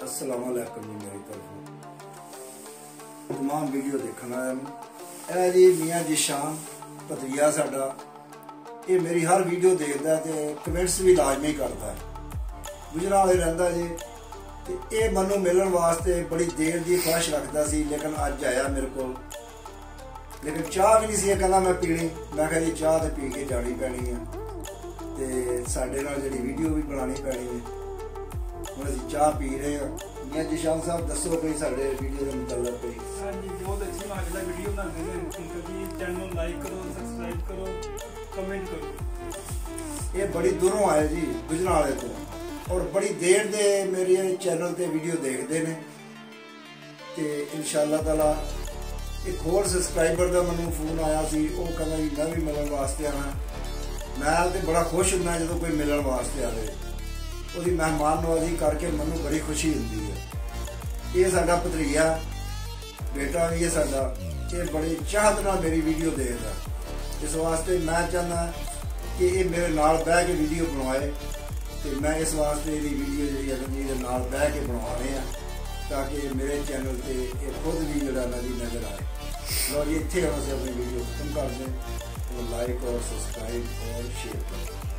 अस्सलाम वालेकुम जी। मेरी तरफ तमाम वीडियो देखना है जी मियाँ जिशान पतरिया साडा, ये मेरी हर वीडियो देखता है कमेंट्स भी लाजमी करता है, गुजरा वाले रहा जी। तो ये मनु मिलने वास्ते बड़ी देर की ख्वाहिश रखता सी, लेकिन अज आया मेरे को। लेकिन चाह भी नहीं सी कहना मैं पीनी, मैं कहा जी चाह तो पी के जानी पैनी है, तो साडे नाल जिहड़ी वीडियो भी बनानी पैनी है। हम असीं चाह पी रहे हैं। मियाँ जिशान साहब दसो कोई साडे वीडियो के मुतल्लक कोई। हाँ जी, बहुत अच्छी माशाल्लाह वीडियो बनाते हैं। चैनल लाइक करो, सब्सक्राइब करो, कमेंट करो। ये बड़ी दूरों आए जी, गुजरावाले तो, और बड़ी देर दे मेरे चैनल ते वीडियो देखते हैं। तो इंशाअल्लाह ताला एक होर सबसक्राइबर का मैनू फोन आया सी, वो कहना जी मैं भी मिलने वास्ते आना। मैं तो बड़ा खुश होंदा जो कोई मिलने वास्ते आए, उसकी मेहमान नवाजी करके मैनू बड़ी खुशी होती है। ये साडा भतरीआ बेटा भी है साडा, ये बड़ी चाहत नाल मेरी वीडियो देखदा। इस वास्ते मैं चाहना कि ये मेरे नाल बह के वीडियो बनवाए, तो मैं इस वास्ते ये वीडियो जी अगर नाल बह के बनवा रहे हैं, ताकि मेरे चैनल पर ये खुद भी जरा नज़र आए। लो जी, इतने हम अपनी वीडियो खत्म कर दें, तो लाइक और सब्सक्राइब और शेयर करें।